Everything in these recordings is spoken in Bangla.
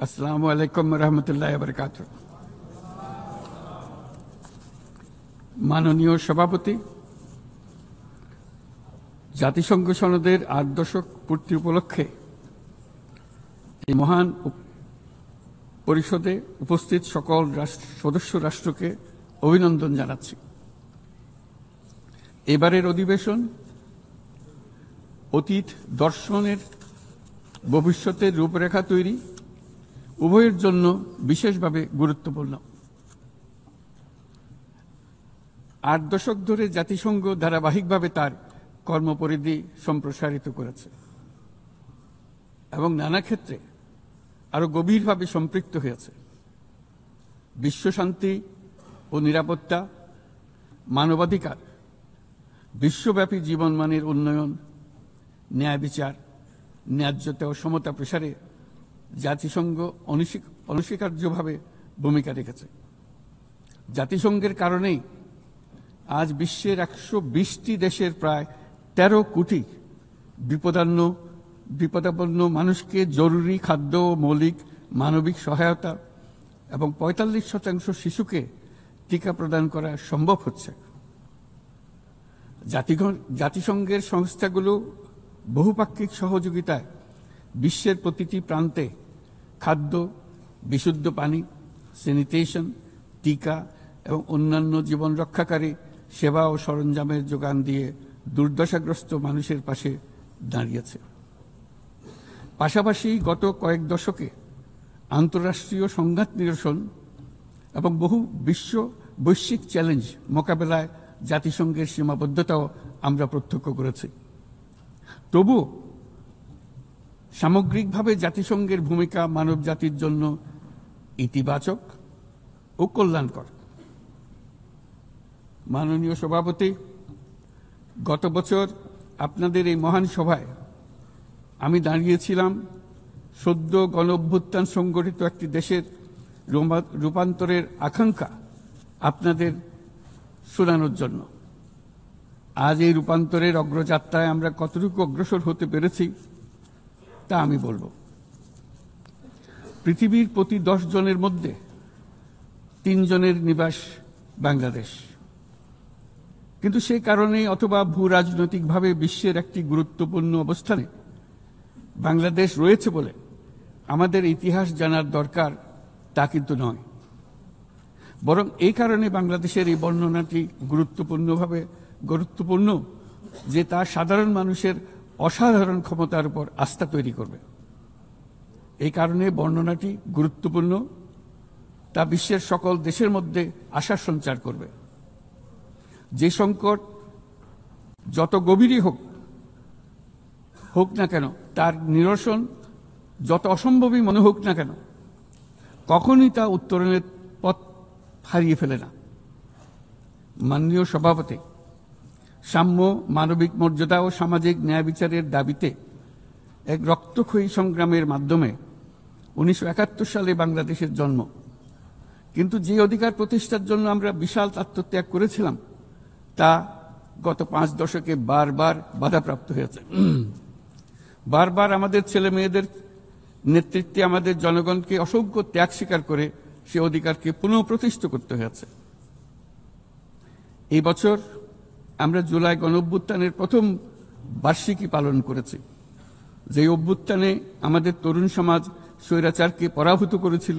আসসালামু আলাইকুম রহমতুল্লাহ বরকাত। মাননীয় সভাপতি, জাতিসংঘ সনদের ৮ দশক পূর্তি উপলক্ষে এই মহান পরিষদে উপস্থিত সকল সদস্য রাষ্ট্রকে অভিনন্দন জানাচ্ছি। এবারের অধিবেশন অতীত দর্শনের ভবিষ্যতের রূপরেখা তৈরি উভয়ের জন্য বিশেষভাবে গুরুত্বপূর্ণ। ৮ দশক ধরে জাতিসংঘ ধারাবাহিকভাবে তার কর্মপরিধি সম্প্রসারিত করেছে এবং নানা ক্ষেত্রে আরো গভীরভাবে সম্পৃক্ত হয়েছে। বিশ্বশান্তি ও নিরাপত্তা, মানবাধিকার, বিশ্বব্যাপী জীবনমানের উন্নয়ন, ন্যায় বিচার, ন্যায্যতা ও সমতা প্রসারে জাতিসংঘ অনস্বীকার্যভাবে ভূমিকা রেখেছে। জাতিসংঘের কারণেই আজ বিশ্বের ১২০টি দেশের প্রায় ১৩ কোটি বিপদাপন্ন মানুষকে জরুরি খাদ্য ও মৌলিক মানবিক সহায়তা এবং ৪৫% শিশুকে টিকা প্রদান করা সম্ভব হচ্ছে। জাতিসংঘের সংস্থাগুলো বহুপাক্ষিক সহযোগিতায় বিশ্বের প্রতিটি প্রান্তে খাদ্য, বিশুদ্ধ পানি, স্যানিটেশন, টিকা এবং অন্যান্য জীবন রক্ষাকারী সেবা ও সরঞ্জামের যোগান দিয়ে দুর্দশাগ্রস্ত মানুষের পাশে দাঁড়িয়েছে। পাশাপাশি গত কয়েক দশকে আন্তঃরাষ্ট্রীয় সংঘাত নিরসন এবং বহু বৈশ্বিক চ্যালেঞ্জ মোকাবেলায় জাতিসংঘের সীমাবদ্ধতাও আমরা প্রত্যক্ষ করেছি। তবু সামগ্রিকভাবে জাতিসংঘের ভূমিকা মানব জাতির জন্য ইতিবাচক ও কল্যাণকর। মাননীয় সভাপতি, গত বছর আপনাদের এই মহান সভায় আমি দাঁড়িয়েছিলাম সদ্য গণঅভ্যুত্থান সংগঠিত একটি দেশের রূপান্তরের আকাঙ্ক্ষা আপনাদের শোনানোর জন্য। আজ এই রূপান্তরের অগ্রযাত্রায় আমরা কতটুকু অগ্রসর হতে পেরেছি তা আমি বলব। পৃথিবীর প্রতি 10 জনের মধ্যে 3 জনের নিবাস বাংলাদেশ। কিন্তু সেই কারণে অথবা ভূ রাজনৈতিকভাবে বিশ্বের একটি গুরুত্বপূর্ণ অবস্থানে বাংলাদেশ রয়েছে বলে আমাদের ইতিহাস জানার দরকার তা কিন্তু নয়। বরং এই কারণে বাংলাদেশের এই বর্ণনাটি গুরুত্বপূর্ণ যে তা সাধারণ মানুষের অসাধারণ ক্ষমতার উপর আস্থা তৈরি করবে। এই কারণে বর্ণনাটি গুরুত্বপূর্ণ, তা বিশ্বের সকল দেশের মধ্যে আশার সঞ্চার করবে। যে সংকট যত গভীরই হোক না কেন, তার নিরসন যত অসম্ভবই মনে হোক না কেন, কখনই তা উত্তরণের পথ হারিয়ে ফেলে না। মাননীয় সভাপতি, সাম্য, মানবিক মর্যাদা ও সামাজিক ন্যায় বিচারের দাবিতে এক রক্তক্ষয়ী সংগ্রামের মাধ্যমে ১৯৭১ সালে বাংলাদেশের জন্ম। কিন্তু যে অধিকার প্রতিষ্ঠার জন্য আমরা বিশাল আত্মত্যাগ করেছিলাম তা গত 5 দশকে বারবার বাধাপ্রাপ্ত হয়েছে। বারবার আমাদের ছেলে মেয়েদের নেতৃত্বে আমাদের জনগণকে অসংখ্য ত্যাগ স্বীকার করে সে অধিকারকে পুনঃপ্রতিষ্ঠা করতে হয়েছে। এই বছর আমরা জুলাই গণঅভ্যুত্থানের প্রথম বার্ষিকী পালন করেছি। যে অভ্যুত্থানে আমাদের তরুণ সমাজ স্বৈরাচারকে পরাভূত করেছিল,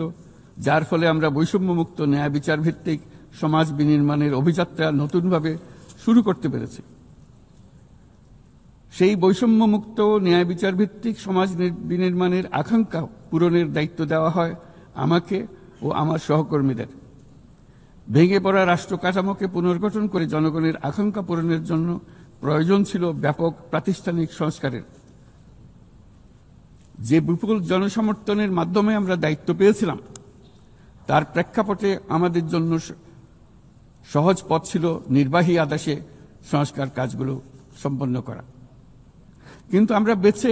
যার ফলে আমরা বৈষম্যমুক্ত ন্যায় বিচার ভিত্তিক সমাজ বিনির্মাণের অভিযাত্রা নতুনভাবে শুরু করতে পেরেছি। সেই বৈষম্যমুক্ত ন্যায় বিচার ভিত্তিক সমাজ বিনির্মাণের আকাঙ্ক্ষা পূরণের দায়িত্ব দেওয়া হয় আমাকে ও আমার সহকর্মীদের। ভেঙে পড়া রাষ্ট্র কাঠামোকে পুনর্গঠন করে জনগণের আকাঙ্ক্ষা পূরণের জন্য প্রয়োজন ছিল ব্যাপক প্রাতিষ্ঠানিক সংস্কারের। যে বিপুল জনসমর্থনের মাধ্যমে আমরা দায়িত্ব পেয়েছিলাম, তার প্রেক্ষাপটে আমাদের জন্য সহজ পথ ছিল নির্বাহী আদেশে সংস্কার কাজগুলো সম্পন্ন করা। কিন্তু আমরা বেছে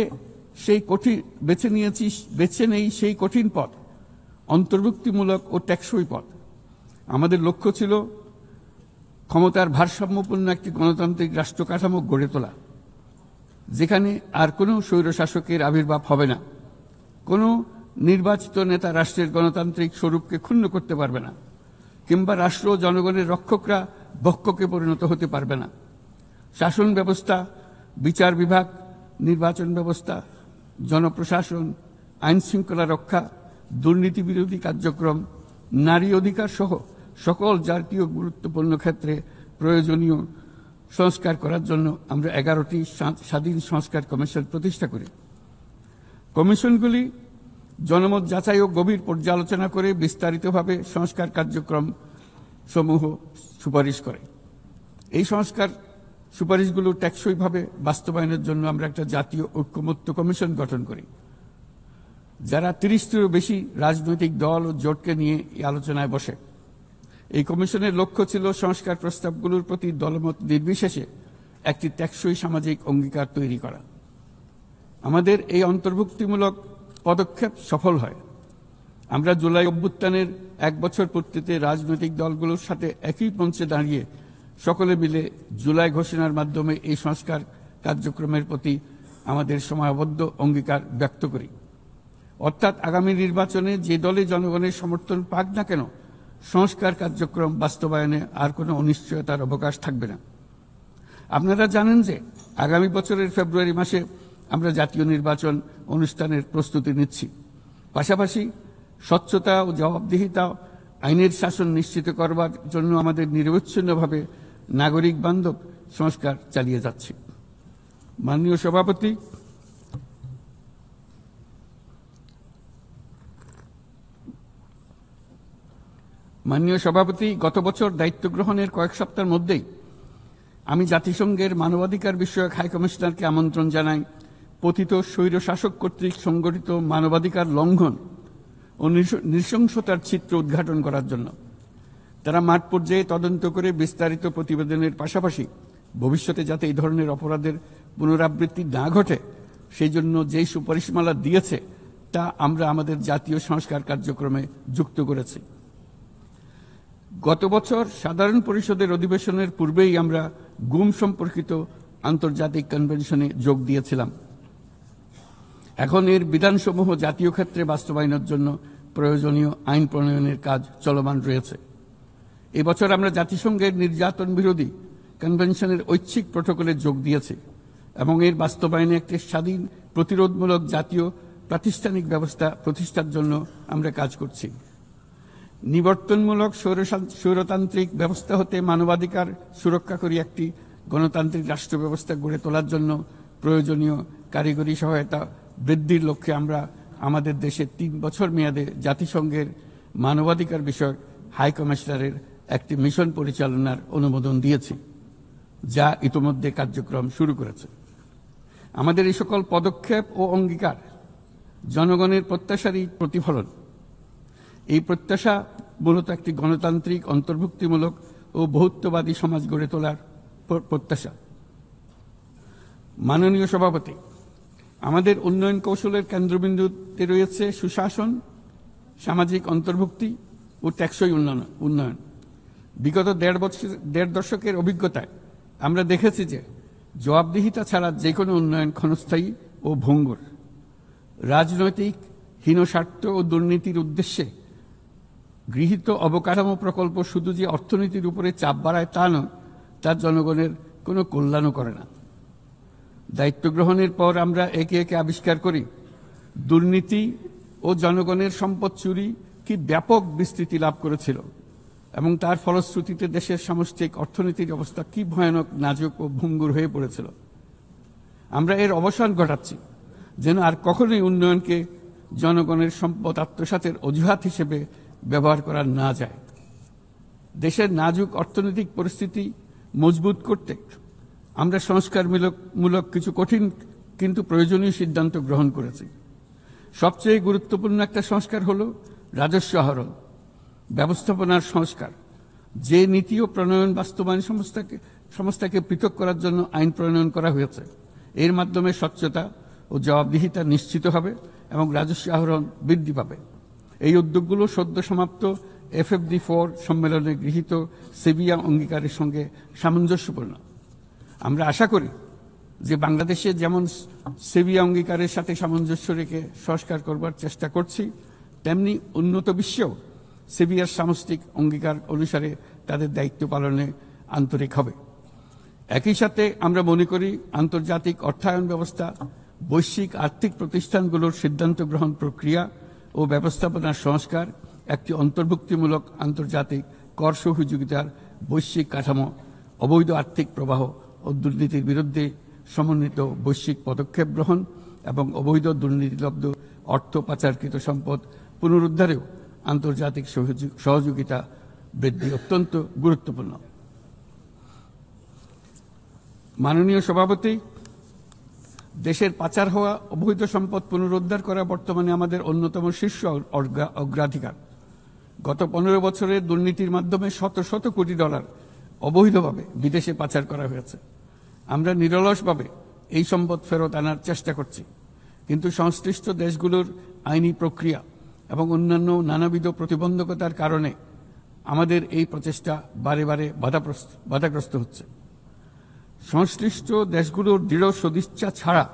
নেই সেই কঠিন পথ, অন্তর্ভুক্তিমূলক ও টেকসই পথ। আমাদের লক্ষ্য ছিল ক্ষমতার ভারসাম্যপূর্ণ একটি গণতান্ত্রিক রাষ্ট্র কাঠামো গড়ে তোলা, যেখানে আর কোনো স্বৈরশাসকের আবির্ভাব হবে না, কোনো নির্বাচিত নেতা রাষ্ট্রের গণতান্ত্রিক স্বরূপকে ক্ষুণ্ণ করতে পারবে না, কিংবা রাষ্ট্র ও জনগণের রক্ষকরা ভক্ষকে পরিণত হতে পারবে না। শাসন ব্যবস্থা, বিচার বিভাগ, নির্বাচন ব্যবস্থা, জনপ্রশাসন, আইন শৃঙ্খলা রক্ষা, দুর্নীতি বিরোধী কার্যক্রম, নারী অধিকার সহ সকল জাতীয় গুরুত্বপূর্ণ ক্ষেত্রে প্রয়োজনীয় সংস্কার করার জন্য আমরা 11টি স্বাধীন সংস্কার কমিশন প্রতিষ্ঠা করি। কমিশনগুলি জনমত যাচাই ও গভীর পর্যালোচনা করে বিস্তারিতভাবে সংস্কার কার্যক্রম সমূহ সুপারিশ করে। এই সংস্কার সুপারিশগুলো টেকসইভাবে বাস্তবায়নের জন্য আমরা একটা জাতীয় ঐক্যমত্য কমিশন গঠন করি, যারা 30টিরও বেশি রাজনৈতিক দল ও জোটকে নিয়ে এই আলোচনায় বসে। এই কমিশনের লক্ষ্য ছিল সংস্কার প্রস্তাবগুলোর প্রতি দলমত নির্বিশেষে একটি টেকসই সামাজিক অঙ্গীকার তৈরি করা। আমাদের এই অন্তর্ভুক্তিমূলক পদক্ষেপ সফল হয়। আমরা জুলাই অভ্যুত্থানের 1 বছর পূর্তিতে রাজনৈতিক দলগুলোর সাথে একই মঞ্চে দাঁড়িয়ে সকলে মিলে জুলাই ঘোষণার মাধ্যমে এই সংস্কার কার্যক্রমের প্রতি আমাদের সময়াবদ্ধ অঙ্গীকার ব্যক্ত করি। অর্থাৎ আগামী নির্বাচনে যে দলে জনগণের সমর্থন পাক না কেন, সংস্কার কার্যক্রম বাস্তবায়নে আর কোনো অনিশ্চয়তার অবকাশ থাকবে না। আপনারা জানেন যে আগামী বছরের ফেব্রুয়ারি মাসে আমরা জাতীয় নির্বাচন অনুষ্ঠানের প্রস্তুতি নিচ্ছি। পাশাপাশি স্বচ্ছতা ও জবাবদিহিতা, আইনের শাসন নিশ্চিত করবার জন্য আমাদের নিরবচ্ছিন্নভাবে নাগরিক বান্ধব সংস্কার চালিয়ে যাচ্ছি। মাননীয় সভাপতি, গত বছর দায়িত্ব গ্রহণের কয়েক সপ্তাহের মধ্যেই আমি জাতিসংঘের মানবাধিকার বিষয়ক হাই কমিশনারকে আমন্ত্রণ জানাই পতিত স্বৈরশাসক কর্তৃক সংগঠিত মানবাধিকার লঙ্ঘন ও নৃশংসতার চিত্র উদ্ঘাটন করার জন্য। তারা মাঠ পর্যায়ে তদন্ত করে বিস্তারিত প্রতিবেদনের পাশাপাশি ভবিষ্যতে যাতে এই ধরনের অপরাধের পুনরাবৃত্তি না ঘটে সেই জন্য যেই সুপারিশমালা দিয়েছে তা আমরা আমাদের জাতীয় সংস্কার কার্যক্রমে যুক্ত করেছি। গত বছর সাধারণ পরিষদের অধিবেশনের পূর্বেই আমরা গুম সম্পর্কিত আন্তর্জাতিক কনভেনশনে যোগ দিয়েছিলাম। এখন এর বিধানসমূহ জাতীয় ক্ষেত্রে বাস্তবায়নের জন্য প্রয়োজনীয় আইন প্রণয়নের কাজ চলমান রয়েছে। এবছর আমরা জাতিসংঘের নির্যাতন বিরোধী কনভেনশনের ঐচ্ছিক প্রটোকলে যোগ দিয়েছি এবং এর বাস্তবায়নে একটি স্বাধীন প্রতিরোধমূলক জাতীয় প্রাতিষ্ঠানিক ব্যবস্থা প্রতিষ্ঠার জন্য আমরা কাজ করছি। নিবর্তনমূলক স্বৈরতান্ত্রিক ব্যবস্থা হতে মানবাধিকার সুরক্ষাকারী একটি গণতান্ত্রিক রাষ্ট্র ব্যবস্থা গড়ে তোলার জন্য প্রয়োজনীয় কারিগরি সহায়তা বৃদ্ধির লক্ষ্যে আমরা আমাদের দেশে 3 বছর মেয়াদে জাতিসংঘের মানবাধিকার বিষয়ক হাই কমিশনারের একটি মিশন পরিচালনার অনুমোদন দিয়েছি, যা ইতোমধ্যে কার্যক্রম শুরু করেছে। আমাদের এই সকল পদক্ষেপ ও অঙ্গীকার জনগণের প্রত্যাশারই প্রতিফলন। এই প্রত্যাশা মূলত একটি গণতান্ত্রিক, অন্তর্ভুক্তিমূলক ও বহুত্ববাদী সমাজ গড়ে তোলার প্রত্যাশা। মাননীয় সভাপতি, আমাদের উন্নয়ন কৌশলের কেন্দ্রবিন্দুতে রয়েছে সুশাসন, সামাজিক অন্তর্ভুক্তি ও টেকসই উন্নয়ন। বিগত 1.5 দশকের অভিজ্ঞতায় আমরা দেখেছি যে জবাবদিহিতা ছাড়া যে কোনো উন্নয়ন ক্ষণস্থায়ী ও ভঙ্গুর। রাজনৈতিক হীনস্বার্থ ও দুর্নীতির উদ্দেশ্যে গৃহীত অবকাঠামো প্রকল্প শুধু যে অর্থনীতির উপরে চাপ বাড়ায় তা নয়, তা জনগণের কোনো কল্যাণও করে না। দায়িত্ব গ্রহণের পর আমরা একে একে আবিষ্কার করি দুর্নীতি ও জনগণের সম্পদ চুরি কি ব্যাপক বিস্তৃতি লাভ করেছিল এবং তার ফলশ্রুতিতে দেশের সামষ্টিক অর্থনীতির অবস্থা কি ভয়ানক, নাজুক ও ভঙ্গুর হয়ে পড়েছিল। আমরা এর অবসান ঘটাচ্ছি যেন আর কখনোই উন্নয়নকে জনগণের সম্পদ আত্মসাতের অজুহাত হিসেবে ব্যবহার করা না যায়। দেশের নাজুক অর্থনৈতিক পরিস্থিতি মজবুত করতে আমরা সংস্কারমূলক কিছু কঠিন কিন্তু প্রয়োজনীয় সিদ্ধান্ত গ্রহণ করেছি। সবচেয়ে গুরুত্বপূর্ণ একটা সংস্কার হলো রাজস্ব আহরণ ব্যবস্থাপনার সংস্কার। যে নীতি ও প্রণয়ন বাস্তবায়ন সংস্থাকে পৃথক করার জন্য আইন প্রণয়ন করা হয়েছে, এর মাধ্যমে স্বচ্ছতা ও জবাবদিহিতা নিশ্চিত হবে এবং রাজস্ব আহরণ বৃদ্ধি পাবে। এই উদ্যোগগুলো সদ্য সমাপ্ত FFD4 সম্মেলনে গৃহীত সেভিয়া অঙ্গীকারের সঙ্গে সামঞ্জস্যপূর্ণ। আমরা আশা করি যে বাংলাদেশে যেমন সেভিয়া অঙ্গীকারের সাথে সামঞ্জস্য রেখে সংস্কার করবার চেষ্টা করছি, তেমনি উন্নত বিশ্বেও সেভিয়ার সামষ্টিক অঙ্গীকার অনুসারে তাদের দায়িত্ব পালনে আন্তরিক হবে। একই সাথে আমরা মনে করি আন্তর্জাতিক অর্থায়ন ব্যবস্থা, বৈশ্বিক আর্থিক প্রতিষ্ঠানগুলোর সিদ্ধান্ত গ্রহণ প্রক্রিয়া ও ব্যবস্থাপনার সংস্কার একটি অন্তর্ভুক্তিমূলক আন্তর্জাতিক কর সহযোগিতার বৈশ্বিক কাঠামো, অবৈধ আর্থিক প্রবাহ ও দুর্নীতির বিরুদ্ধে সমন্বিত বৈশ্বিক পদক্ষেপ গ্রহণ এবং অবৈধ দুর্নীতিলব্ধ অর্থ পাচারকৃত সম্পদ পুনরুদ্ধারেও আন্তর্জাতিক সহযোগিতা বৃদ্ধি অত্যন্ত গুরুত্বপূর্ণ। মাননীয় সভাপতি, দেশের পাচার হওয়া অবৈধ সম্পদ পুনরুদ্ধার করা বর্তমানে আমাদের অন্যতম শীর্ষ অগ্রাধিকার। গত 15 বছরের দুর্নীতির মাধ্যমে শত শত কোটি ডলার অবৈধভাবে বিদেশে পাচার করা হয়েছে। আমরা নিরলসভাবে এই সম্পদ ফেরত আনার চেষ্টা করছি, কিন্তু সংশ্লিষ্ট দেশগুলোর আইনি প্রক্রিয়া এবং অন্যান্য নানাবিধ প্রতিবন্ধকতার কারণে আমাদের এই প্রচেষ্টা বারে বারে বাধাগ্রস্ত হচ্ছে। সংশ্লিষ্ট দেশগুলোর দৃঢ় সদিচ্ছা ছাড়া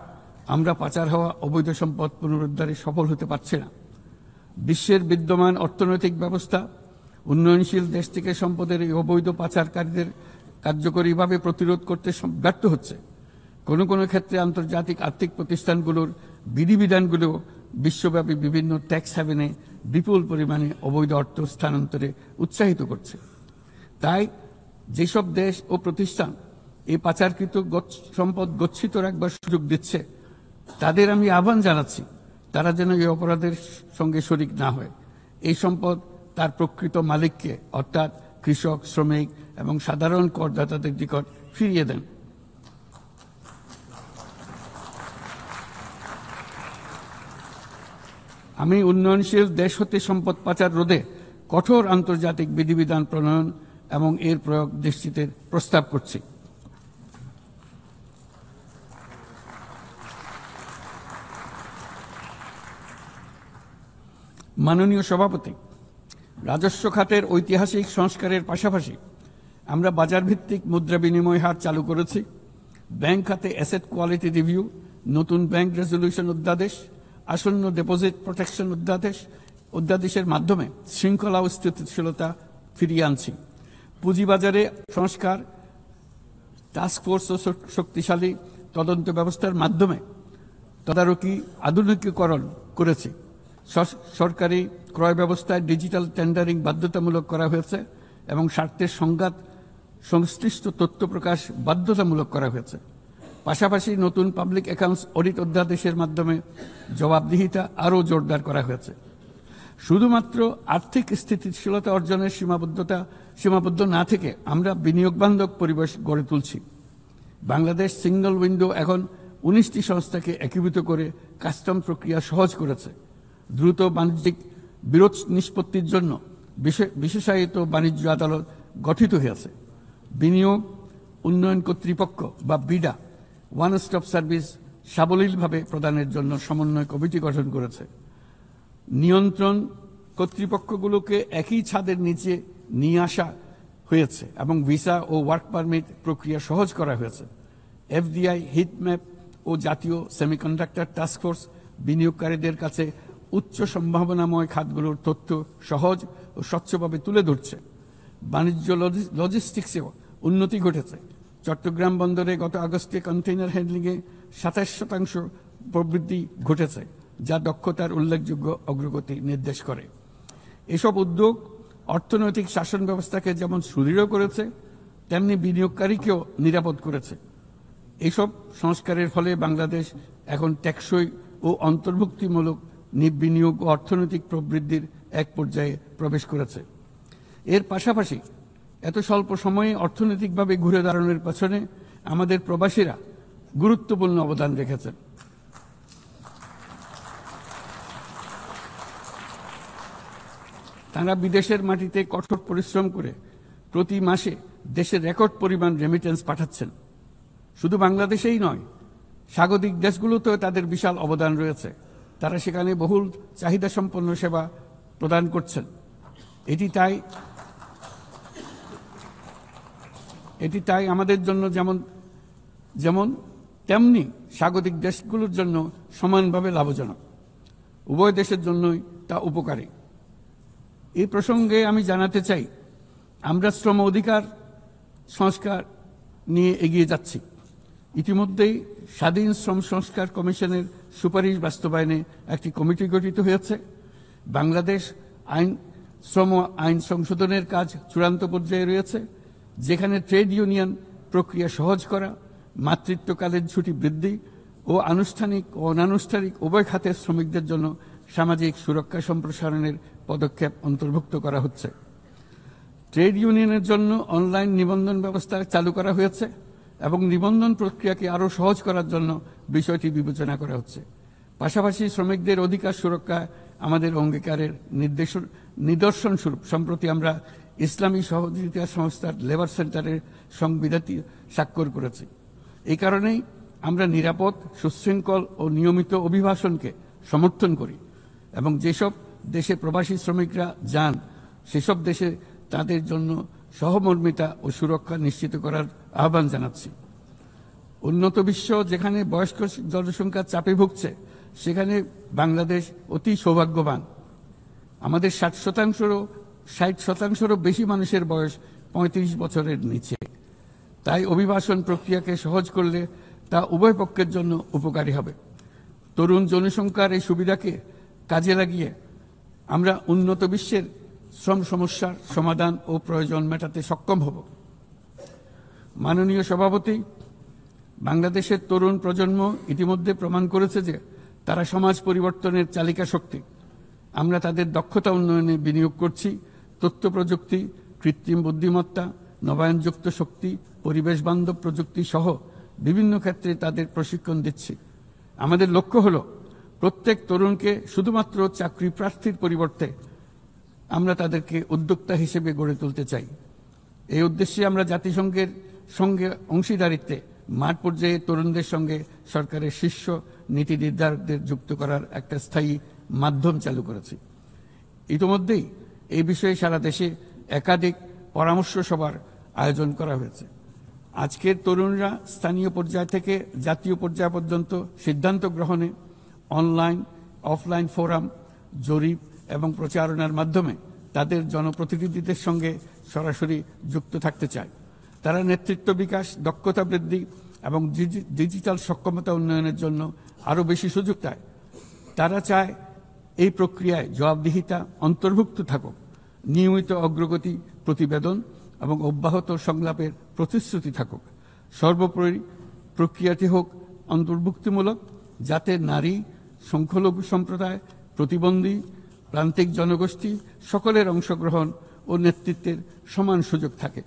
আমরা পাচার হওয়া অবৈধ সম্পদ পুনরুদ্ধারে সফল হতে পারছি না। বিশ্বের বিদ্যমান অর্থনৈতিক ব্যবস্থা উন্নয়নশীল দেশ থেকে সম্পদের এই অবৈধ পাচারকারীদের কার্যকরীভাবে প্রতিরোধ করতে ব্যর্থ হচ্ছে। কোনো কোনো ক্ষেত্রে আন্তর্জাতিক আর্থিক প্রতিষ্ঠানগুলোর বিধিবিধানগুলো বিশ্বব্যাপী বিভিন্ন ট্যাক্স হ্যাভেনে বিপুল পরিমাণে অবৈধ অর্থ স্থানান্তরে উৎসাহিত করছে। তাই যেসব দেশ ও প্রতিষ্ঠান এই পাচারকৃত সম্পদ গচ্ছিত রাখবার সুযোগ দিচ্ছে, তাদের আমি আহ্বান জানাচ্ছি তারা যেন এই অপরাধের সঙ্গে শরিক না হয়। এই সম্পদ তার প্রকৃত মালিককে অর্থাৎ কৃষক, শ্রমিক এবং সাধারণ করদাতাদের নিকট ফিরিয়ে দেন। আমি উন্নয়নশীল দেশ হতে সম্পদ পাচার রোধে কঠোর আন্তর্জাতিক বিধিবিধান প্রণয়ন এবং এর প্রয়োগ নিশ্চিতের প্রস্তাব করছি। মাননীয় সভাপতি, রাজস্ব খাতের ঐতিহাসিক সংস্কারের পাশাপাশি আমরা বাজার ভিত্তিক মুদ্রা বিনিময় হার চালু করেছি। ব্যাংক খাতে অ্যাসেট কোয়ালিটি রিভিউ, নতুন ব্যাংক রেজলিউশন অধ্যাদেশ, আসন্ন ডিপোজিট প্রোটেকশন অধ্যাদেশের মাধ্যমে শৃঙ্খলা ও স্থিতিশীলতা ফিরিয়ে আনছি। পুঁজিবাজারে সংস্কার, টাস্কফোর্স ও শক্তিশালী তদন্ত ব্যবস্থার মাধ্যমে তদারকি আধুনিকীকরণ করেছি। সরকারি ক্রয় ব্যবস্থায় ডিজিটাল টেন্ডারিং বাধ্যতামূলক করা হয়েছে এবং স্বার্থের সংঘাত সংশ্লিষ্ট তথ্য প্রকাশ বাধ্যতামূলক করা হয়েছে। পাশাপাশি নতুন পাবলিক অ্যাকাউন্টস অডিট অধ্যাদেশের মাধ্যমে জবাবদিহিতা আরও জোরদার করা হয়েছে। শুধুমাত্র আর্থিক স্থিতিশীলতা অর্জনের সীমাবদ্ধ না থেকে আমরা বিনিয়োগ বান্ধব পরিবেশ গড়ে তুলছি। বাংলাদেশ সিঙ্গল উইন্ডো এখন 19টি সংস্থাকে একীভূত করে কাস্টম প্রক্রিয়া সহজ করেছে। দ্রুত বাণিজ্যিক বিরোধ নিষ্পত্তির জন্য বিশেষায়িত বাণিজ্য আদালত গঠিত হয়েছে। বিনিয়োগ উন্নয়ন কর্তৃপক্ষ বা বিডা ওয়ান স্টপ সার্ভিস সাবলীলভাবে প্রদানের জন্য সমন্বয় কমিটি গঠন করেছে। নিয়ন্ত্রণ কর্তৃপক্ষগুলোকে একই ছাদের নিচে নিয়ে আসা হয়েছে এবং ভিসা ও ওয়ার্ক পারমিট প্রক্রিয়া সহজ করা হয়েছে। এফডিআই, হিটম্যাপ ও জাতীয় সেমিকন্ডাক্টর টাস্কফোর্স বিনিয়োগকারীদের কাছে উচ্চ সম্ভাবনাময় খাতগুলোর তথ্য সহজ ও স্বচ্ছভাবে তুলে ধরছে। বাণিজ্য লজিস্টিক্সেও উন্নতি ঘটেছে। চট্টগ্রাম বন্দরে গত আগস্টে কন্টেইনার হ্যান্ডলিংয়ে 27% প্রবৃদ্ধি ঘটেছে, যা দক্ষতার উল্লেখযোগ্য অগ্রগতি নির্দেশ করে। এসব উদ্যোগ অর্থনৈতিক শাসন ব্যবস্থাকে যেমন সুদৃঢ় করেছে, তেমনি বিনিয়োগকারীকেও নিরাপদ করেছে। এইসব সংস্কারের ফলে বাংলাদেশ এখন টেকসই ও অন্তর্ভুক্তিমূলক বিনিয়োগ ও অর্থনৈতিক প্রবৃদ্ধির এক পর্যায়ে প্রবেশ করেছে। এর পাশাপাশি এত স্বল্প সময়ে অর্থনৈতিকভাবে ঘুরে দাঁড়ানোর পেছনে আমাদের প্রবাসীরা গুরুত্বপূর্ণ অবদান রেখেছেন। তারা বিদেশের মাটিতে কঠোর পরিশ্রম করে প্রতি মাসে দেশের রেকর্ড পরিমাণ রেমিটেন্স পাঠাচ্ছেন। শুধু বাংলাদেশেই নয়, স্বাগতিক দেশগুলোতেও তাদের বিশাল অবদান রয়েছে। তারা সেখানে বহুল চাহিদা সম্পন্ন সেবা প্রদান করছেন। এটি তাই আমাদের জন্য যেমন তেমনি স্বাগতিক দেশগুলোর জন্য সমানভাবে লাভজনক। উভয় দেশের জন্যই তা উপকারী। এই প্রসঙ্গে আমি জানাতে চাই, আমরা শ্রম অধিকার সংস্কার নিয়ে এগিয়ে যাচ্ছি। ইতিমধ্যেই স্বাধীন শ্রম সংস্কার কমিশনের সুপারিশ বাস্তবায়নে একটি কমিটি গঠিত হয়েছে। বাংলাদেশ শ্রম আইন সংশোধনের কাজ চূড়ান্ত পর্যায়ে রয়েছে, যেখানে ট্রেড ইউনিয়ন প্রক্রিয়া সহজ করা, মাতৃত্বকালীন ছুটি বৃদ্ধি ও আনুষ্ঠানিক ও অনানুষ্ঠানিক উভয় খাতের শ্রমিকদের জন্য সামাজিক সুরক্ষা সম্প্রসারণের পদক্ষেপ অন্তর্ভুক্ত করা হচ্ছে। ট্রেড ইউনিয়নের জন্য অনলাইন নিবন্ধন ব্যবস্থা চালু করা হয়েছে এবং নিবন্ধন প্রক্রিয়াকে আরও সহজ করার জন্য বিষয়টি বিবেচনা করা হচ্ছে। পাশাপাশি শ্রমিকদের অধিকার সুরক্ষায় আমাদের অঙ্গীকারের নিদর্শন স্বরূপ সম্প্রতি আমরা ইসলামী সহযোগিতা সংস্থার লেবার সেন্টারের সংবিধানটি স্বাক্ষর করেছি। এই কারণেই আমরা নিরাপদ, সুশৃঙ্খল ও নিয়মিত অভিবাসনকে সমর্থন করি এবং যেসব দেশে প্রবাসী শ্রমিকরা যান সেসব দেশে তাদের জন্য সহমর্মিতা ও সুরক্ষা নিশ্চিত করার আহ্বান জানাচ্ছি। উন্নত বিশ্ব যেখানে বয়স্ক জনসংখ্যার চাপে ভুগছে, সেখানে বাংলাদেশ অতি সৌভাগ্যবান। আমাদের 60% বেশি মানুষের বয়স 35 বছরের নিচে। তাই অভিবাসন প্রক্রিয়াকে সহজ করলে তা উভয় পক্ষের জন্য উপকারী হবে। তরুণ জনসংখ্যার এই সুবিধাকে কাজে লাগিয়ে আমরা উন্নত বিশ্বের শ্রম সমস্যার সমাধান ও প্রয়োজন মেটাতে সক্ষম হব। মাননীয় সভাপতি, বাংলাদেশের তরুণ প্রজন্ম ইতিমধ্যে প্রমাণ করেছে যে তারা সমাজ পরিবর্তনের চালিকা শক্তি। আমরা তাদের দক্ষতা উন্নয়নে বিনিয়োগ করছি। তথ্য প্রযুক্তি, কৃত্রিম বুদ্ধিমত্তা, নবায়নযুক্ত শক্তি, পরিবেশ বান্ধব প্রযুক্তি সহ বিভিন্ন ক্ষেত্রে তাদের প্রশিক্ষণ দিচ্ছি। আমাদের লক্ষ্য হল প্রত্যেক তরুণকে শুধুমাত্র চাকরি প্রার্থীর পরিবর্তে আমরা তাদেরকে উদ্যোক্তা হিসেবে গড়ে তুলতে চাই। এই উদ্দেশ্যে আমরা জাতিসংঘের সঙ্গে অংশীদারিত্বে মাঠ পর্যায়ে তরুণদের সঙ্গে সরকারের শীর্ষ নীতি নির্ধারকদের যুক্ত করার একটা স্থায়ী মাধ্যম চালু করেছি। ইতিমধ্যেই এই বিষয়ে সারা দেশে একাধিক পরামর্শ সভার আয়োজন করা হয়েছে। আজকের তরুণরা স্থানীয় পর্যায় থেকে জাতীয় পর্যায় পর্যন্ত সিদ্ধান্ত গ্রহণে অনলাইন, অফলাইন ফোরাম, জরিপ এবং প্রচারণার মাধ্যমে তাদের জনপ্রতিনিধিদের সঙ্গে সরাসরি যুক্ত থাকতে চায়। তারা নেতৃত্ব বিকাশ, দক্ষতা বৃদ্ধি এবং ডিজিটাল সক্ষমতা উন্নয়নের জন্য আরও বেশি সুযোগ চায়। তারা চায় এই প্রক্রিয়ায় জবাবদিহিতা অন্তর্ভুক্ত থাকুক, নিয়মিত অগ্রগতি প্রতিবেদন এবং অব্যাহত সংলাপের প্রতিশ্রুতি থাকুক। সর্বোপরি প্রক্রিয়াটি হোক অন্তর্ভুক্তিমূলক, যাতে নারী, সংখ্যালঘু সম্প্রদায়, প্রতিবন্ধী, প্রান্তিক জনগোষ্ঠী সকলের অংশগ্রহণ ও নেতৃত্বের সমান সুযোগ থাকে।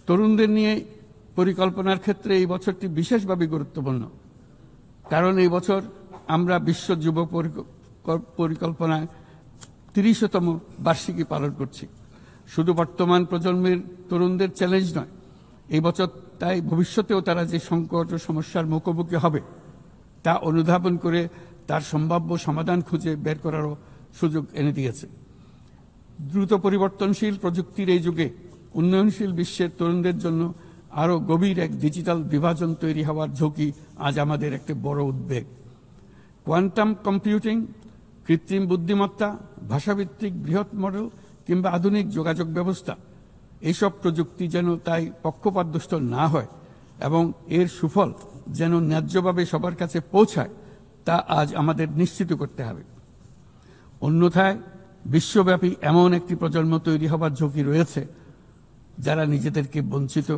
তরুণদের নিয়ে পরিকল্পনার ক্ষেত্রে এই বছরটি বিশেষভাবে গুরুত্বপূর্ণ, কারণ এই বছর আমরা বিশ্ব যুব পরিকল্পনায় 30তম বার্ষিকী পালন করছি। শুধু বর্তমান প্রজন্মের তরুণদের চ্যালেঞ্জ নয়, এই বছর তাই ভবিষ্যতেও তারা যে সংকট ও সমস্যার মুখোমুখি হবে তা অনুধাবন করে তার সম্ভাব্য সমাধান খুঁজে বের করারও সুযোগ এনে দিয়েছে। দ্রুত পরিবর্তনশীল প্রযুক্তির এই যুগে উন্নয়নশীল বিশ্বের তরুণদের জন্য আরও গভীর এক ডিজিটাল বিভাজন তৈরি হওয়ার ঝুঁকি আজ আমাদের একটি বড় উদ্বেগ। কোয়ান্টাম কম্পিউটিং, কৃত্রিম বুদ্ধিমত্তা, ভাষাভিত্তিক বৃহৎ মডেল কিংবা আধুনিক যোগাযোগ ব্যবস্থা, এইসব প্রযুক্তি যেন তাই পক্ষপাতদুষ্ট না হয় এবং এর সুফল যেন ন্যায্যভাবে সবার কাছে পৌঁছায়, তা আজ আমাদের নিশ্চিত করতে হবে। অন্যথায় বিশ্বব্যাপী এমন একটি প্রজন্ম তৈরি হবার ঝুঁকি রয়েছে যারা নিজেদেরকে বঞ্চিত,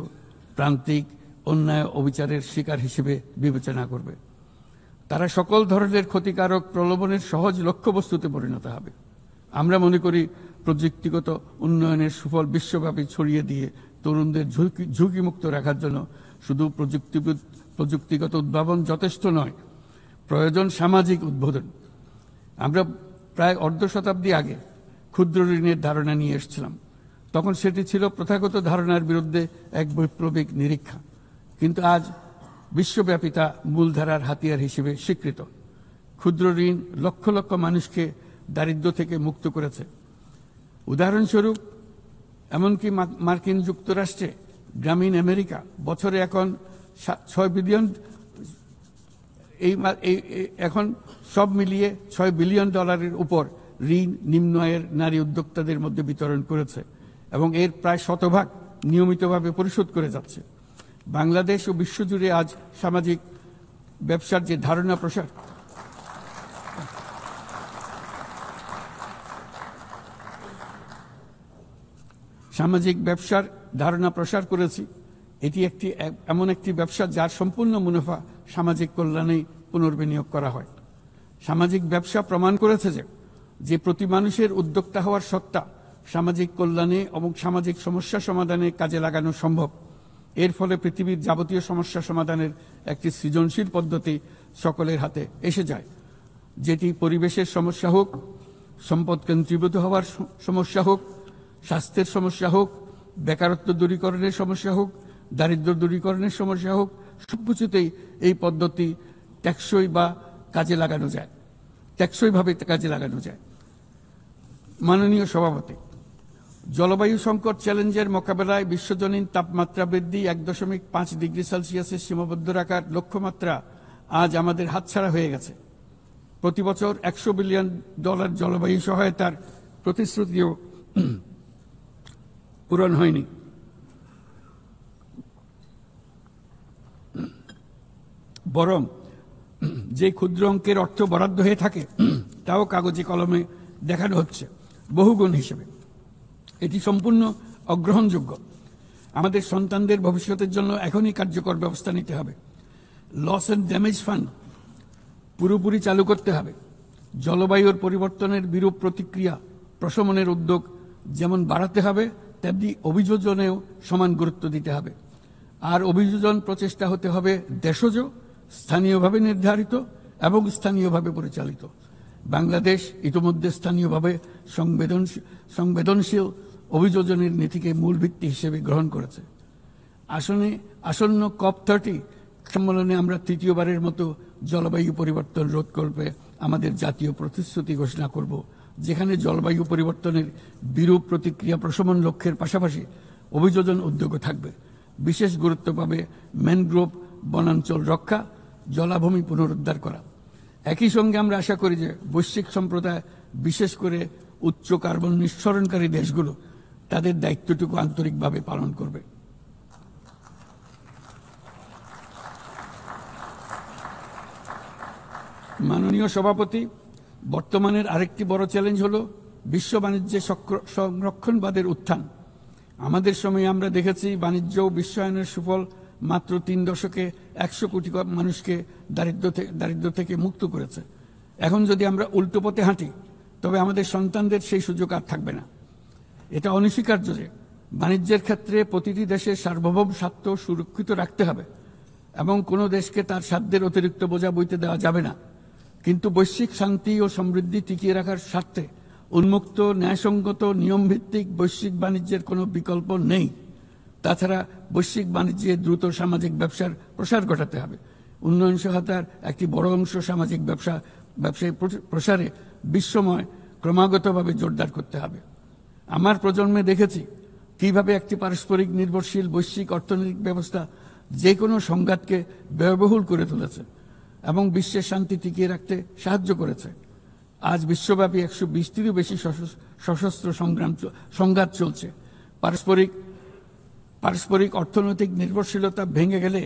প্রান্তিক, অন্যায় অবিচারের শিকার হিসেবে বিবেচনা করবে। তারা সকল ধরনের ক্ষতিকারক প্রলোভনের সহজ লক্ষ্যবস্তুতে পরিণত হবে। আমরা মনে করি প্রযুক্তিগত উন্নয়নের সুফল বিশ্বব্যাপী ছড়িয়ে দিয়ে তরুণদের ঝুঁকিমুক্ত রাখার জন্য শুধু প্রযুক্তিগত উদ্ভাবন যথেষ্ট নয়, প্রয়োজন সামাজিক উদ্বোধন। আমরা প্রায় অর্ধ শতাব্দী আগে ক্ষুদ্র ঋণের ধারণা নিয়ে এসেছিলাম। তখন সেটি ছিল প্রথাগত ধারণার বিরুদ্ধে এক বৈপ্লবিক নিরীক্ষা, কিন্তু আজ বিশ্বব্যাপী তা মূলধারার হাতিয়ার হিসেবে স্বীকৃত। ক্ষুদ্র ঋণ লক্ষ লক্ষ মানুষকে দারিদ্র্য থেকে মুক্ত করেছে। উদাহরণস্বরূপ, এমনকি মার্কিন যুক্তরাষ্ট্রে গ্রামীণ আমেরিকা বছরে এখন এখন সব মিলিয়ে $6 বিলিয়ন উপর ঋণ নিম্ন আয়ের নারী উদ্যোক্তাদের মধ্যে বিতরণ করেছে এবং এর প্রায় শতভাগ নিয়মিতভাবে পরিশোধ করে যাচ্ছে। বাংলাদেশ ও বিশ্বজুড়ে আজ সামাজিক ব্যবসার যে ধারণা প্রসার করেছি, এটি এমন একটি ব্যবসা যার সম্পূর্ণ মুনাফা সামাজিক কল্যাণে পুনর্বিনিয়োগ করা হয়। সামাজিক ব্যবসা প্রমাণ করেছে যে প্রতি মানুষের উদ্যোক্তা হওয়ার সত্তা সামাজিক কল্যাণে এবং সামাজিক সমস্যা সমাধানে কাজে লাগানো সম্ভব। এর ফলে পৃথিবীর যাবতীয় সমস্যা সমাধানের একটি সৃজনশীল পদ্ধতি সকলের হাতে এসে যায়, যেটি পরিবেশের সমস্যা হোক, সম্পদ কেন্দ্রীভূত হওয়ার সমস্যা হোক, স্বাস্থ্যের সমস্যা হোক, বেকারত্ব দূরীকরণের সমস্যা হোক, দারিদ্র্য দূরীকরণের সমস্যা হোক, সবকিছুতেই এই পদ্ধতি টেকসইভাবে কাজে লাগানো যায়। মাননীয় সভাপতি, জলবায়ু সংকট চ্যালেঞ্জের মোকাবেলায় বিশ্বজনীন তাপমাত্রা বৃদ্ধি 1.5 ডিগ্রি সেলসিয়াসের সীমাবদ্ধ রাখার লক্ষ্যমাত্রা আজ আমাদের হাতছাড়া হয়ে গেছে। প্রতি বছর $100 বিলিয়ন জলবায়ু সহায়তার প্রতিশ্রুতিও পূরণ হয়নি। বরং যে ক্ষুদ্র অঙ্কের অর্থ বরাদ্দ হয়ে থাকে তাও কাগজে কলমে দেখানো হচ্ছে বহুগুণ হিসেবে। এটি সম্পূর্ণ অগ্রহণযোগ্য। আমাদের সন্তানদের ভবিষ্যতের জন্য এখনই কার্যকর ব্যবস্থা নিতে হবে। লস অ্যান্ড ড্যামেজ ফান্ড পুরোপুরি চালু করতে হবে। জলবায়ুর পরিবর্তনের বিরূপ প্রতিক্রিয়া প্রশমনের উদ্যোগ যেমন বাড়াতে হবে, তেমনি অভিযোজনেও সমান গুরুত্ব দিতে হবে। আর অভিযোজন প্রচেষ্টা হতে হবে দেশজ, স্থানীয়ভাবে নির্ধারিত এবং স্থানীয়ভাবে পরিচালিত। বাংলাদেশ ইতিমধ্যে স্থানীয়ভাবে সংবেদনশীল অভিযোজনের নীতিকে মূল ভিত্তি হিসেবে গ্রহণ করেছে। আসন্ন COP30 সম্মেলনে আমরা তৃতীয়বারের মতো জলবায়ু পরিবর্তন রোধ করবে আমাদের জাতীয় প্রতিশ্রুতি ঘোষণা করব, যেখানে জলবায়ু পরিবর্তনের বিরূপ প্রতিক্রিয়া প্রশমন লক্ষ্যের পাশাপাশি অভিযোজন উদ্যোগও থাকবে। বিশেষ গুরুত্ব পাবে ম্যানগ্রোভ বনাঞ্চল রক্ষা, জলাভূমি পুনরুদ্ধার করা। একই সঙ্গে আমরা আশা করি যে বৈশ্বিক সম্প্রদায়, বিশেষ করে উচ্চ কার্বন নিঃসরণকারী দেশগুলো তাদের দায়িত্বটুকু আন্তরিকভাবে পালন করবে। মাননীয় সভাপতি, বর্তমানের আরেকটি বড় চ্যালেঞ্জ হলো বিশ্ব বাণিজ্যে সংরক্ষণবাদের উত্থান। আমাদের সময়ে আমরা দেখেছি বাণিজ্য ও বিশ্বায়নের সুফল মাত্র 3 দশকে 100 কোটি মানুষকে দারিদ্র্য থেকে মুক্ত করেছে। এখন যদি আমরা উল্টো পথে হাঁটি তবে আমাদের সন্তানদের সেই সুযোগ আর থাকবে না। এটা অনস্বীকার্য যে বাণিজ্যের ক্ষেত্রে প্রতিটি দেশের সার্বভৌম স্বার্থ সুরক্ষিত রাখতে হবে এবং কোনো দেশকে তার সাধ্যের অতিরিক্ত বোঝা বইতে দেওয়া যাবে না। কিন্তু বৈশ্বিক শান্তি ও সমৃদ্ধি টিকিয়ে রাখার স্বার্থে উন্মুক্ত, ন্যায়সঙ্গত, নিয়মভিত্তিক বৈশ্বিক বাণিজ্যের কোনো বিকল্প নেই। তাছাড়া বৈশ্বিক বাণিজ্যে দ্রুত সামাজিক ব্যবসার প্রসার ঘটাতে হবে। উন্নয়ন সহায়তার একটি বড় অংশ সামাজিক ব্যবসায় প্রসারে বিশ্বময় ক্রমাগতভাবে জোরদার করতে হবে। আমার প্রজন্মে দেখেছি কিভাবে একটি পারস্পরিক নির্ভরশীল বৈশ্বিক অর্থনৈতিক ব্যবস্থা যে কোনো সংঘাতকে ব্যয়বহুল করে তুলেছে এবং বিশ্বের শান্তি টিকিয়ে রাখতে সাহায্য করেছে। আজ বিশ্বব্যাপী 120টিরও বেশি সশস্ত্র সংঘাত চলছে। পারস্পরিক অর্থনৈতিক নির্ভরশীলতা ভেঙে গেলে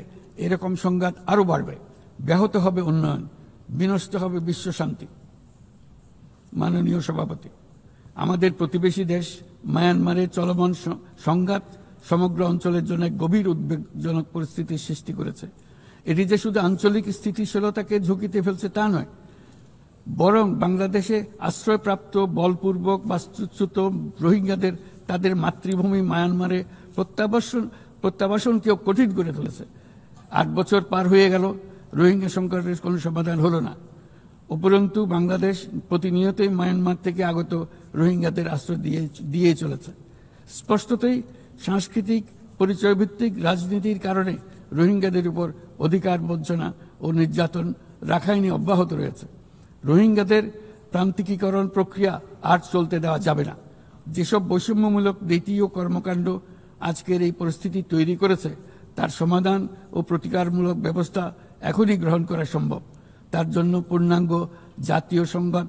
এরকম সংঘাত আরও বাড়বে, ব্যাহত হবে উন্নয়ন, বিনষ্ট হবে বিশ্ব শান্তি। মাননীয় সভাপতি, আমাদের প্রতিবেশী দেশ মায়ানমারে চলমান সংঘাত সমগ্র অঞ্চলের জন্য গভীর উদ্বেগজনক পরিস্থিতির সৃষ্টি করেছে। এটি যে শুধু আঞ্চলিক স্থিতিশীলতাকে ঝুঁকিতে ফেলছে তা নয়, বরং বাংলাদেশে আশ্রয়প্রাপ্ত বলপূর্বক বাস্তুচ্যুত রোহিঙ্গাদের তাদের মাতৃভূমি মায়ানমারে প্রত্যাবাসনকেও কঠিন করে তুলেছে। 8 বছর পার হয়ে গেল, রোহিঙ্গা সংকটের কোনো সমাধান হলো না। উপরন্তু বাংলাদেশ প্রতিনিয়তই মায়ানমার থেকে আগত রোহিঙ্গাদের আশ্রয় দিয়েই চলেছে। স্পষ্টতই সাংস্কৃতিক পরিচয়ভিত্তিক রাজনীতির কারণে রোহিঙ্গাদের উপর অধিকার বঞ্চনা ও নির্যাতন রাখাইনে অব্যাহত রয়েছে। রোহিঙ্গাদের প্রান্তিকীকরণ প্রক্রিয়া আর চলতে দেওয়া যাবে না। যেসব বৈষম্যমূলক নীতি ও কর্মকাণ্ড আজকের এই পরিস্থিতি তৈরি করেছে তার সমাধান ও প্রতিকারমূলক ব্যবস্থা এখনই গ্রহণ করা সম্ভব। তার জন্য পূর্ণাঙ্গ জাতীয় সংবাদ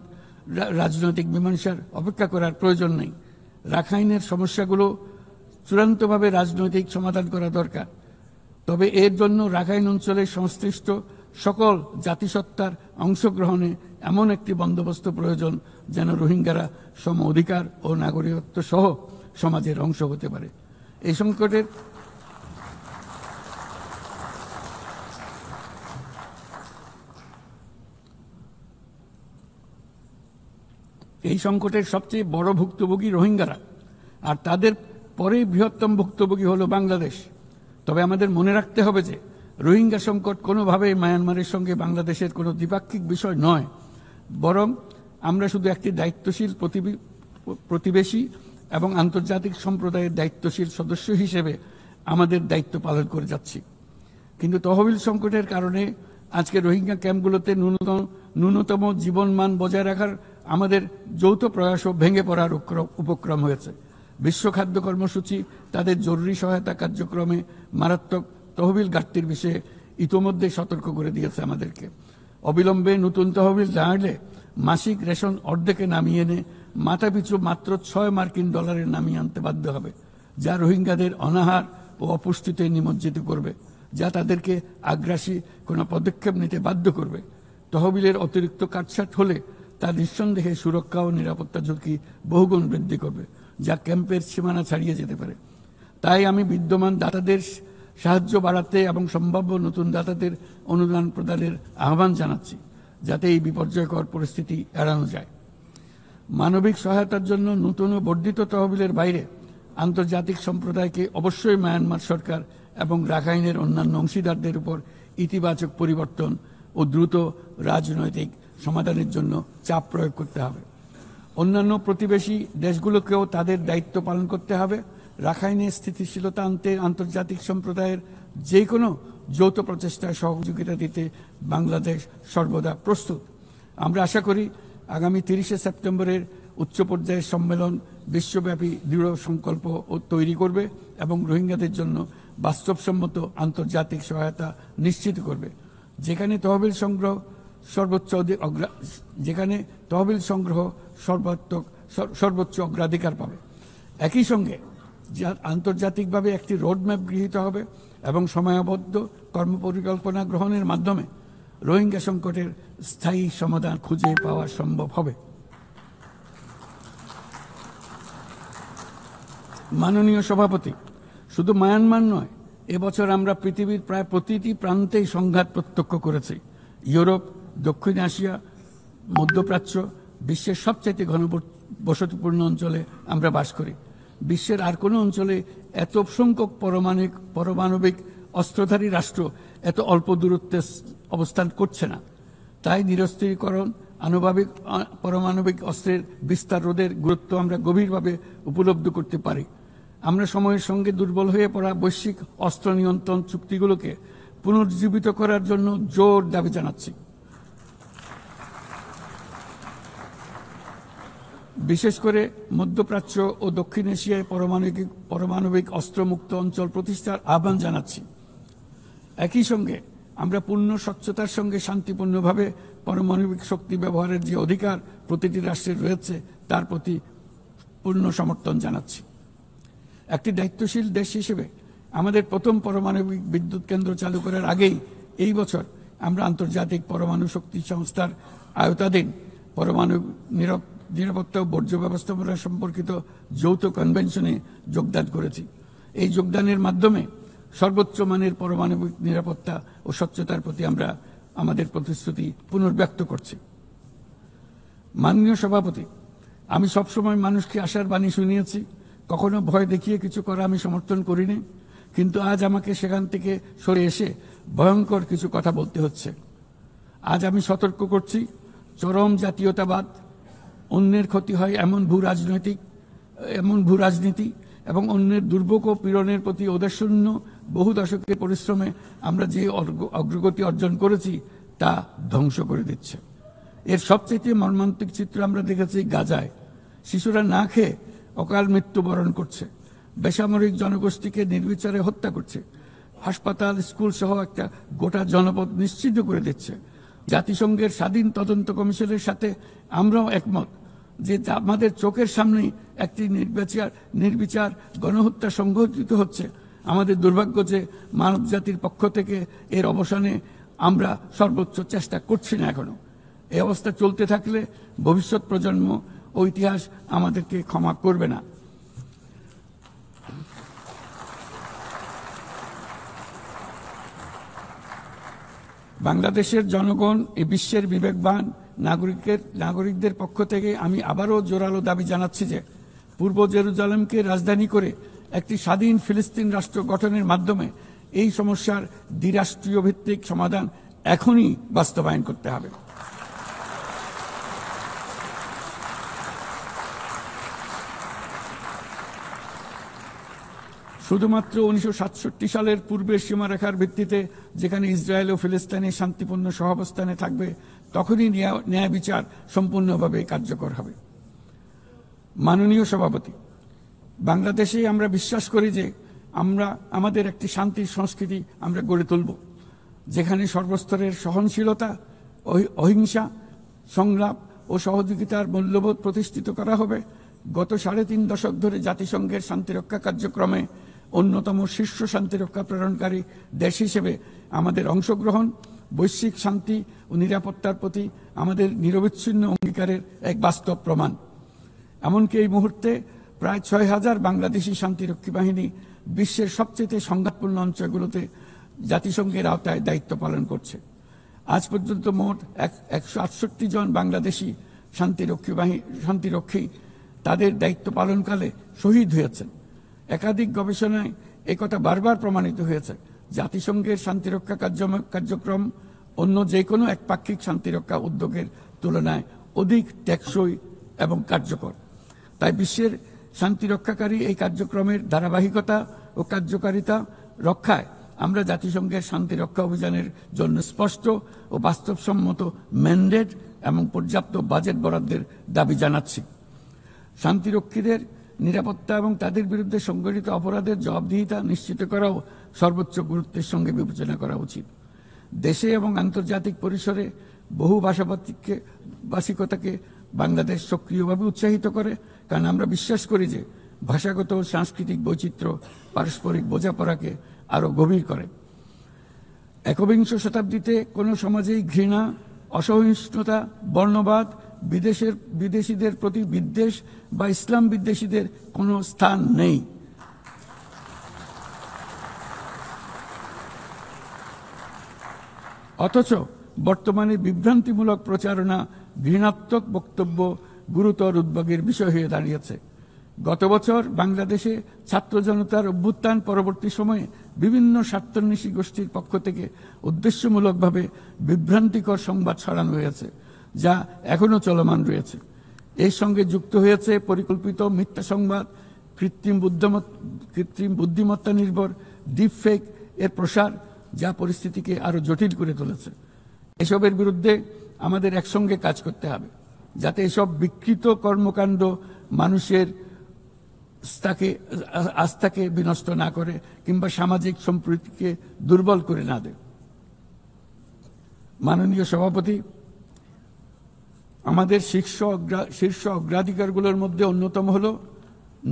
রাজনৈতিক মীমাংসার অপেক্ষা করার প্রয়োজন নেই। রাখাইনের সমস্যাগুলো চূড়ান্তভাবে রাজনৈতিক সমাধান করা দরকার। তবে এর জন্য রাখাইন অঞ্চলের সংশ্লিষ্ট সকল জাতিসত্তার অংশগ্রহণে এমন একটি বন্দোবস্ত প্রয়োজন যেন রোহিঙ্গারা সম অধিকার ও নাগরিকত্ব সহ সমাজের অংশ হতে পারে। এই সংকটের সবচেয়ে বড় ভুক্তভোগী রোহিঙ্গারা, আর তাদের পরে বৃহত্তম ভুক্তভোগী হলো বাংলাদেশ। তবে আমাদের মনে রাখতে হবে যে রোহিঙ্গা সংকট কোনোভাবেই মায়ানমারের সঙ্গে বাংলাদেশের কোনো দ্বিপাক্ষিক বিষয় নয়, বরং আমরা শুধু একটি দায়িত্বশীল প্রতিবেশী এবং আন্তর্জাতিক সম্প্রদায়ের দায়িত্বশীল সদস্য হিসেবে আমাদের দায়িত্ব পালন করে যাচ্ছি। কিন্তু তহবিল সংকটের কারণে আজকে রোহিঙ্গা ক্যাম্পগুলোতে ন্যূনতম জীবনমান বজায় রাখার আমাদের যৌথ প্রয়াসও ভেঙে পড়ার উপক্রম হয়েছে। বিশ্ব খাদ্য কর্মসূচি তাদের জরুরি সহায়তা কার্যক্রমে মারাত্মক তহবিল ঘাটতির বিষয়ে ইতোমধ্যে সতর্ক করে দিয়েছে আমাদেরকে। অবিলম্বে নতুন তহবিল না এলে মাসিক রেশন অর্ধেকে নামিয়ে এনে মাথাপিছু মাত্র $6 নামিয়ে আনতে বাধ্য হবে, যা রোহিঙ্গাদের অনাহার ও অপুষ্টিতে নিমজ্জিত করবে, যা তাদেরকে আগ্রাসী কোনো পদক্ষেপ নিতে বাধ্য করবে। তহবিলের অতিরিক্ত কাটছাট হলে তা নিঃসন্দেহে সুরক্ষা ও নিরাপত্তা ঝুঁকি বহুগুণ বৃদ্ধি করবে, যা ক্যাম্পের সীমানা ছাড়িয়ে যেতে পারে। তাই আমি বিদ্যমান দাতাদের সাহায্য বাড়াতে এবং সম্ভাব্য নতুন দাতাদের অনুদান প্রদানের আহ্বান জানাচ্ছি, যাতে এই বিপর্যয়কর পরিস্থিতি এড়ানো যায়। মানবিক সহায়তার জন্য নতুন ও বর্ধিত তহবিলের বাইরে আন্তর্জাতিক সম্প্রদায়কে অবশ্যই মায়ানমার সরকার এবং রাখাইনের অন্যান্য অংশীদারদের উপর ইতিবাচক পরিবর্তন ও দ্রুত রাজনৈতিক সমাধানের জন্য চাপ প্রয়োগ করতে হবে। অন্যান্য প্রতিবেশী দেশগুলোকেও তাদের দায়িত্ব পালন করতে হবে। রাখাইনে স্থিতিশীলতা আনতে আন্তর্জাতিক সম্প্রদায়ের যে কোনো যৌথ প্রচেষ্টায় সহযোগিতা দিতে বাংলাদেশ সর্বদা প্রস্তুত। আমরা আশা করি আগামী 30 সেপ্টেম্বরের উচ্চ পর্যায়ের সম্মেলন বিশ্বব্যাপী দৃঢ় সংকল্প তৈরি করবে এবং রোহিঙ্গাদের জন্য বাস্তবসম্মত আন্তর্জাতিক সহায়তা নিশ্চিত করবে, যেখানে তহবিল সংগ্রহ সর্বোচ্চ অগ্রাধিকার পাবে। একই সঙ্গে আন্তর্জাতিকভাবে একটি রোডম্যাপ গৃহীত হবে এবং সময়বদ্ধ কর্মপরিকল্পনা গ্রহণের মাধ্যমে রোহিঙ্গা সংকটের স্থায়ী সমাধান খুঁজে পাওয়া সম্ভব হবে। মাননীয় সভাপতি, শুধু মায়ানমার নয়, এবছর আমরা পৃথিবীর প্রায় প্রতিটি প্রান্তেই সংঘাত প্রত্যক্ষ করেছি। ইউরোপ, দক্ষিণ এশিয়া, মধ্যপ্রাচ্য, বিশ্বের সবচেয়ে ঘনবসতিপূর্ণ অঞ্চলে আমরা বাস করি। বিশ্বের আর কোনো অঞ্চলে এত সংখ্যক পারমাণবিক অস্ত্রধারী রাষ্ট্র এত অল্প দূরত্বে অবস্থান করছে না। তাই নিরস্ত্রীকরণ, পারমাণবিক অস্ত্রের বিস্তার রোধের গুরুত্ব আমরা গভীরভাবে উপলব্ধি করতে পারি। আমরা সময়ের সঙ্গে দুর্বল হয়ে পড়া বৈশ্বিক অস্ত্র নিয়ন্ত্রণ চুক্তিগুলোকে পুনর্জীবিত করার জন্য জোর দাবি জানাচ্ছি। বিশেষ করে মধ্যপ্রাচ্য ও দক্ষিণ এশিয়ায় পারমাণবিক অস্ত্রমুক্ত অঞ্চল প্রতিষ্ঠার আহ্বান জানাচ্ছি। একই সঙ্গে আমরা পূর্ণ স্বচ্ছতার সঙ্গে শান্তিপূর্ণভাবে পারমাণবিক শক্তি ব্যবহারের যে অধিকার প্রতিটি রাষ্ট্রের রয়েছে তার প্রতি পূর্ণ সমর্থন জানাচ্ছি। একটি দায়িত্বশীল দেশ হিসেবে আমাদের প্রথম পারমাণবিক বিদ্যুৎ কেন্দ্র চালু করার আগেই এই বছর আমরা আন্তর্জাতিক পরমাণু শক্তি সংস্থার আওতাধীন পরমাণু নিরাপত্তা ও বর্জ্য ব্যবস্থাপনা সম্পর্কিত যৌথ কনভেনশনে যোগদান করেছি। এই যোগদানের মাধ্যমে সর্বোচ্চ মানের পারমাণবিক নিরাপত্তা ও স্বচ্ছতার প্রতি আমরা আমাদের প্রতিশ্রুতি পুনর্ব্যক্ত করছি। মাননীয় সভাপতি, আমি সবসময় মানুষকে আশার বাণী শুনিয়েছি, কখনো ভয় দেখিয়ে কিছু করা আমি সমর্থন করিনি, কিন্তু আজ আমাকে সেখান থেকে সরে এসে ভয়ঙ্কর কিছু কথা বলতে হচ্ছে। আজ আমি সতর্ক করছি, চরম জাতীয়তাবাদ, অন্যের ক্ষতি হয় এমন ভূ রাজনীতি এবং অন্যের দুর্ভোগ ও পীড়নের প্রতি ওদেশশূন্য বহু দশকের পরিশ্রমে আমরা যে অগ্রগতি অর্জন করেছি তা ধ্বংস করে দিচ্ছে। এর সবচেয়ে মর্মান্তিক চিত্র আমরা দেখেছি গাজায়। শিশুরা না খেয়ে অকাল মৃত্যুবরণ করছে, বেসামরিক জনগোষ্ঠীকে নির্বিচারে হত্যা করছে, হাসপাতাল, স্কুল সহ একটা গোটা জনপদ নিশ্চিহ্ন করে দিচ্ছে। জাতিসংঘের স্বাধীন তদন্ত কমিশনের সাথে আমরাও একমত যে আমাদের চোখের সামনেই একটি নির্বিচার গণহত্যা সংঘটিত হচ্ছে। আমাদের দুর্ভাগ্য যে মানব জাতির পক্ষ থেকে এর অবসানে আমরা সর্বোচ্চ চেষ্টা করছি না এখনো। এই অবস্থা চলতে থাকলে ভবিষ্যৎ প্রজন্ম ও ইতিহাস আমাদেরকে ক্ষমা করবে না। বাংলাদেশের জনগণ এই বিশ্বের বিবেকবান নাগরিকদের পক্ষ থেকে আমি আবারও জোরালো দাবি জানাচ্ছি যে পূর্ব জেরুজালেমকে রাজধানী করে একটি স্বাধীন ফিলিস্তিন রাষ্ট্র গঠনের মাধ্যমে এই সমস্যার দ্বিরাষ্ট্রীয় ভিত্তিক সমাধান এখনই বাস্তবায়ন করতে হবে। শুধুমাত্র 1967 সালের পূর্বের সীমারেখার ভিত্তিতে যেখানে ইসরায়েল ও ফিলিস্তিনি শান্তিপূর্ণ সহাবস্থানে থাকবে তখনই ন্যায় বিচার সম্পূর্ণভাবে কার্যকর হবে। মাননীয় সভাপতি, বাংলাদেশে আমরা বিশ্বাস করি যে আমাদের একটি শান্তির সংস্কৃতি আমরা গড়ে তুলব, যেখানে সর্বস্তরের সহনশীলতা, অহিংসা, সংলাপ ও সহযোগিতার মূল্যবোধ প্রতিষ্ঠিত করা হবে। গত 3.5 দশক ধরে জাতিসংঘের শান্তিরক্ষা কার্যক্রমে অন্যতম শীর্ষ শান্তিরক্ষা প্রেরণকারী দেশ হিসেবে আমাদের অংশগ্রহণ বৈশ্বিক শান্তি ও নিরাপত্তার প্রতি আমাদের নিরবিচ্ছিন্ন অঙ্গীকারের এক বাস্তব প্রমাণ। এমনকি এই মুহূর্তে প্রায় 6000 বাংলাদেশি শান্তিরক্ষী বাহিনী বিশ্বের সবচেয়ে সংঘাতপূর্ণ অঞ্চলগুলোতে জাতিসংঘের আওতায় দায়িত্ব পালন করছে। আজ পর্যন্ত মোট 168 জন বাংলাদেশি শান্তিরক্ষী তাদের দায়িত্ব পালনকালে শহীদ হয়েছেন। একাধিক গবেষণায় একথা বারবার প্রমাণিত হয়েছে। জাতিসংঘের শান্তিরক্ষা কার্যক্রম অন্য যে কোনো একপাক্ষিক শান্তিরক্ষা উদ্যোগের তুলনায় অধিক টেকসই এবং কার্যকর। তাই বিশ্বের শান্তিরক্ষাকারী এই কার্যক্রমের ধারাবাহিকতা ও কার্যকারিতা রক্ষায় আমরা জাতিসংঘের শান্তিরক্ষা অভিযানের জন্য স্পষ্ট ও বাস্তবসম্মত ম্যান্ডেট এবং পর্যাপ্ত বাজেট বরাদ্দের দাবি জানাচ্ছি। শান্তিরক্ষীদের নিরাপত্তা এবং তাদের বিরুদ্ধে সংঘটিত অপরাধের জবাবদিহিতা নিশ্চিত করাও সর্বোচ্চ গুরুত্বের সঙ্গে বিবেচনা করা উচিত। দেশে এবং আন্তর্জাতিক পরিসরে বহু ভাষিকতাকে বাংলাদেশ সক্রিয়ভাবে উৎসাহিত করে, কারণ আমরা বিশ্বাস করি যে ভাষাগত ও সাংস্কৃতিক বৈচিত্র্য পারস্পরিক বোঝাপড়াকে আরো গভীর করে। একবিংশ শতাব্দীতে কোনো সমাজেই ঘৃণা, অসহিষ্ণুতা, বর্ণবাদ, বিদেশিদের প্রতি বিদ্বেষ বা ইসলাম বিদ্বেষীদের কোনো স্থান নেই। অথচ বর্তমানে বিভ্রান্তিমূলক প্রচারণা, ঘৃণাত্মক বক্তব্য গুরুতর উদ্বেগের বিষয় হয়ে দাঁড়িয়েছে। গত বছর বাংলাদেশে ছাত্র জনতার অভ্যুত্থান পরবর্তী সময়ে বিভিন্ন স্বার্থান্বেষী গোষ্ঠীর পক্ষ থেকে উদ্দেশ্যমূলকভাবে বিভ্রান্তিকর সংবাদ ছড়ানো হয়েছে, যা এখনো চলমান রয়েছে। এর সঙ্গে যুক্ত হয়েছে পরিকল্পিত মিথ্যা সংবাদ, কৃত্রিম বুদ্ধিমত্তা নির্ভর ডিপফেক এর প্রসার, যা পরিস্থিতিকে আরো জটিল করে তুলেছে। এসবের বিরুদ্ধে আমাদের একসঙ্গে কাজ করতে হবে, যাতে এসব বিকৃত কর্মকাণ্ড মানুষের আস্থাকে বিনষ্ট না করে কিংবা সামাজিক সম্প্রীতিকে দুর্বল করে না দেয়। মাননীয় সভাপতি, আমাদের শীর্ষ অগ্রাধিকারগুলোর মধ্যে অন্যতম হল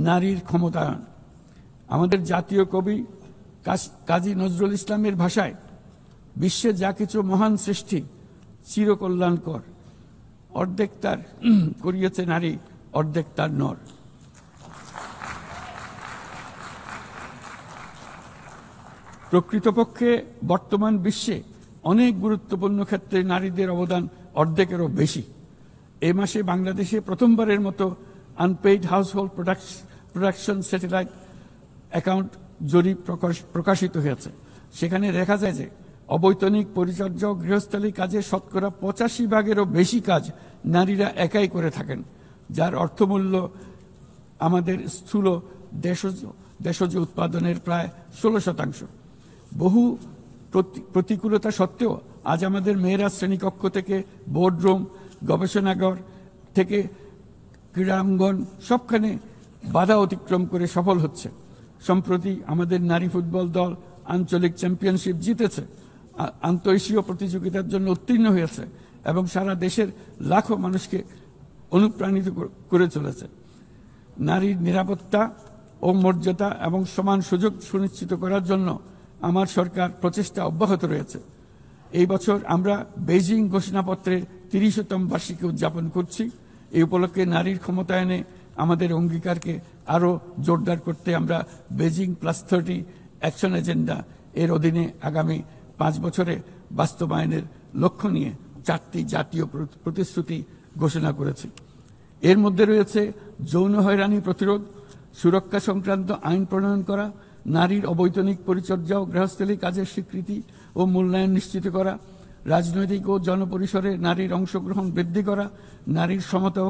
নারীর ক্ষমতায়ন। আমাদের জাতীয় কবি কাজী নজরুল ইসলামের ভাষায়, বিশ্বে যা কিছু মহান সৃষ্টি চিরকল্যাণকর, অর্ধেক তার করিয়েছে নারী, অর্ধেক তার নর। প্রকৃতপক্ষে বর্তমান বিশ্বে অনেক গুরুত্বপূর্ণ ক্ষেত্রে নারীদের অবদান অর্ধেকেরও বেশি। এই মাসে বাংলাদেশে প্রথমবারের মতো unpaid household production satellite account জরিপ প্রকাশিত হয়েছে। সেখানে দেখা যায় যে অবৈতনিক পরিচর্যা ও গৃহস্থালী কাজে শতকরা 85% বেশি কাজ নারীরা একাই করে থাকেন, যার অর্থমূল্য আমাদের স্থূল দেশজ উৎপাদনের প্রায় 16%। বহু প্রতিকূলতা সত্ত্বেও আজ আমাদের মেয়েরা শ্রেণীকক্ষ থেকে বোর্ডরুম, গবেষণাগার থেকে ক্রীড়াঙ্গন সবখানে বাধা অতিক্রম করে সফল হচ্ছে। সম্প্রতি আমাদের নারী ফুটবল দল আঞ্চলিক চ্যাম্পিয়নশিপ জিতেছে, আন্তঃএশীয় প্রতিযোগিতার জন্য উত্তীর্ণ হয়েছে এবং সারা দেশের লাখো মানুষকে অনুপ্রাণিত করে চলেছে। নারীর নিরাপত্তা ও মর্যাদা এবং সমান সুযোগ সুনিশ্চিত করার জন্য আমার সরকার প্রচেষ্টা অব্যাহত রয়েছে। এই বছর আমরা বেইজিং ঘোষণাপত্রের ৩০তম বার্ষিকী উদযাপন করছি। এই উপলক্ষে নারীর ক্ষমতায়নে আমাদের অঙ্গীকারকে আরও জোরদার করতে আমরা বেইজিং +30 অ্যাকশন এজেন্ডা এর অধীনে আগামী 5 বছরে বাস্তবায়নের লক্ষ্য নিয়ে 4টি জাতীয় প্রতিশ্রুতি ঘোষণা করেছি। এর মধ্যে রয়েছে যৌন হয়রানি প্রতিরোধ, সুরক্ষা সংক্রান্ত আইন প্রণয়ন করা, নারীর অবৈতনিক পরিচর্যা ও গৃহস্থলী কাজের স্বীকৃতি ও মূল্যায়ন নিশ্চিত করা, রাজনৈতিক ও জনপরিসরে নারীর অংশগ্রহণ বৃদ্ধি করা, নারীর সমতা ও